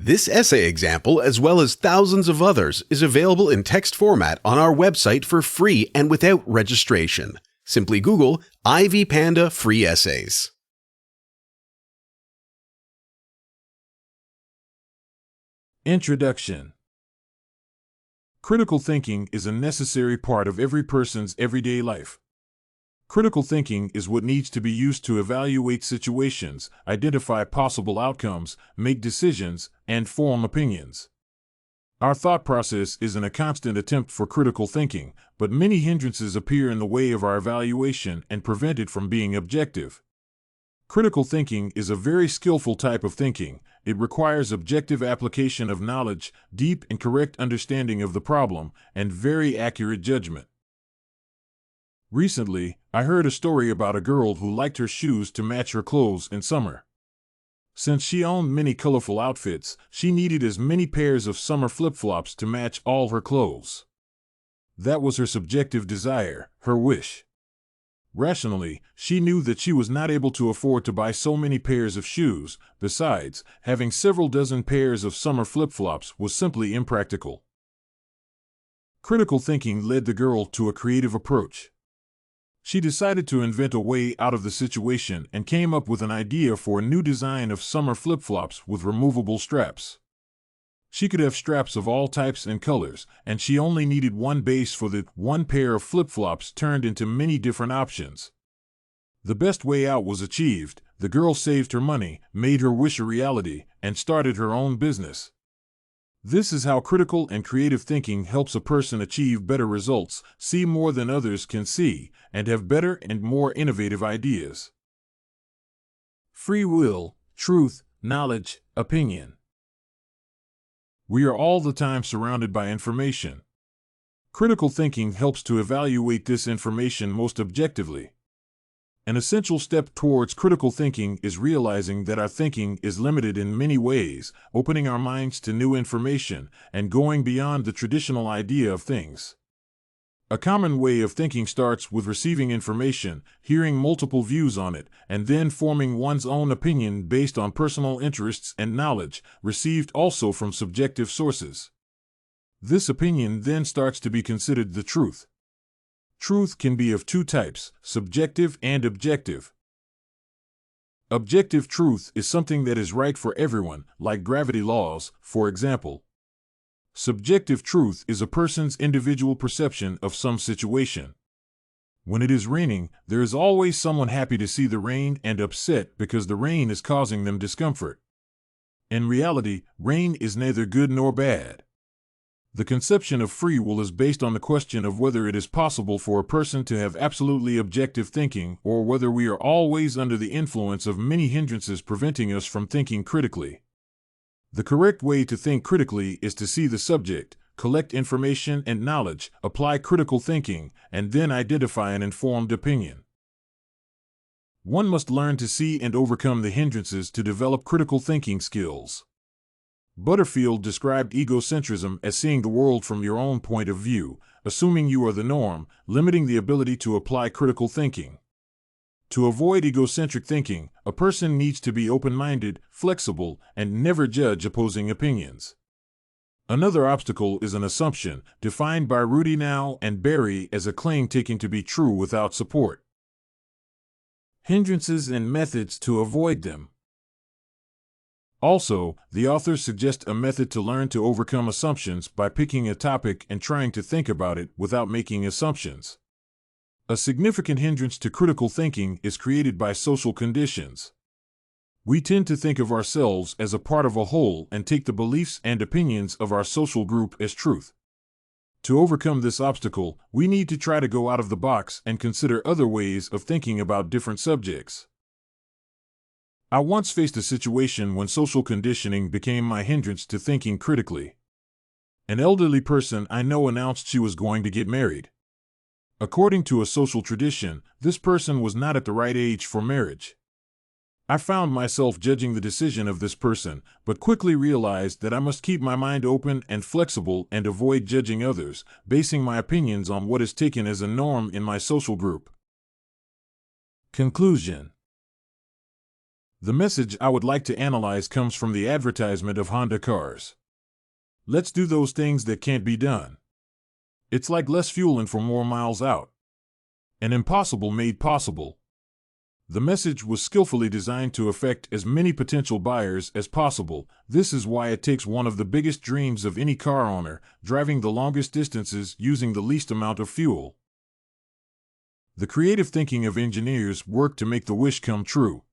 This essay example, as well as thousands of others, is available in text format on our website for free and without registration. Simply Google Ivy Panda Free Essays. Introduction. Critical thinking is a necessary part of every person's everyday life. Critical thinking is what needs to be used to evaluate situations, identify possible outcomes, make decisions, and form opinions. Our thought process is in a constant attempt for critical thinking, but many hindrances appear in the way of our evaluation and prevent it from being objective. Critical thinking is a very skillful type of thinking. It requires objective application of knowledge, deep and correct understanding of the problem, and very accurate judgment. Recently, I heard a story about a girl who liked her shoes to match her clothes in summer. Since she owned many colorful outfits, she needed as many pairs of summer flip-flops to match all her clothes. That was her subjective desire, her wish. Rationally, she knew that she was not able to afford to buy so many pairs of shoes. Besides, having several dozen pairs of summer flip-flops was simply impractical. Critical thinking led the girl to a creative approach. She decided to invent a way out of the situation and came up with an idea for a new design of summer flip-flops with removable straps. She could have straps of all types and colors, and she only needed one base for the one pair of flip-flops turned into many different options. The best way out was achieved. The girl saved her money, made her wish a reality, and started her own business. This is how critical and creative thinking helps a person achieve better results, see more than others can see, and have better and more innovative ideas. Free will, truth, knowledge, opinion. We are all the time surrounded by information. Critical thinking helps to evaluate this information most objectively. An essential step towards critical thinking is realizing that our thinking is limited in many ways, opening our minds to new information, and going beyond the traditional idea of things. A common way of thinking starts with receiving information, hearing multiple views on it, and then forming one's own opinion based on personal interests and knowledge, received also from subjective sources. This opinion then starts to be considered the truth. Truth can be of two types, subjective and objective. Objective truth is something that is right for everyone, like gravity laws, for example. Subjective truth is a person's individual perception of some situation. When it is raining, there is always someone happy to see the rain and upset because the rain is causing them discomfort. In reality, rain is neither good nor bad. The conception of free will is based on the question of whether it is possible for a person to have absolutely objective thinking or whether we are always under the influence of many hindrances preventing us from thinking critically. The correct way to think critically is to see the subject, collect information and knowledge, apply critical thinking, and then identify an informed opinion. One must learn to see and overcome the hindrances to develop critical thinking skills. Butterfield described egocentrism as seeing the world from your own point of view, assuming you are the norm, limiting the ability to apply critical thinking. To avoid egocentric thinking, a person needs to be open-minded, flexible, and never judge opposing opinions. Another obstacle is an assumption, defined by Rudinow and Berry as a claim taken to be true without support. Hindrances and methods to avoid them. Also, the authors suggest a method to learn to overcome assumptions by picking a topic and trying to think about it without making assumptions. A significant hindrance to critical thinking is created by social conditions. We tend to think of ourselves as a part of a whole and take the beliefs and opinions of our social group as truth. To overcome this obstacle, we need to try to go out of the box and consider other ways of thinking about different subjects. I once faced a situation when social conditioning became my hindrance to thinking critically. An elderly person I know announced she was going to get married. According to a social tradition, this person was not at the right age for marriage. I found myself judging the decision of this person, but quickly realized that I must keep my mind open and flexible and avoid judging others, basing my opinions on what is taken as a norm in my social group. Conclusion. The message I would like to analyze comes from the advertisement of Honda cars. Let's do those things that can't be done. It's like less fueling for more miles out. An impossible made possible. The message was skillfully designed to affect as many potential buyers as possible. This is why it takes one of the biggest dreams of any car owner, driving the longest distances using the least amount of fuel. The creative thinking of engineers worked to make the wish come true.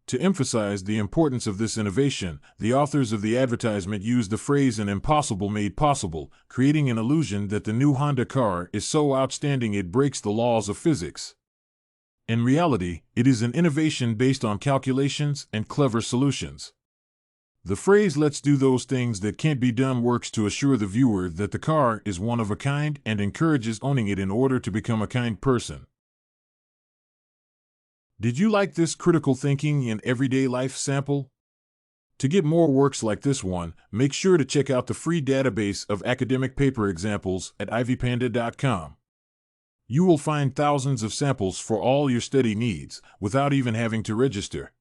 To emphasize the importance of this innovation, the authors of the advertisement used the phrase "an impossible made possible," creating an illusion that the new Honda car is so outstanding it breaks the laws of physics. In reality, it is an innovation based on calculations and clever solutions. The phrase "let's do those things that can't be done" works to assure the viewer that the car is one of a kind and encourages owning it in order to become a kind person. Did you like this critical thinking in everyday life sample? To get more works like this one, make sure to check out the free database of academic paper examples at ivypanda.com. You will find thousands of samples for all your study needs without even having to register.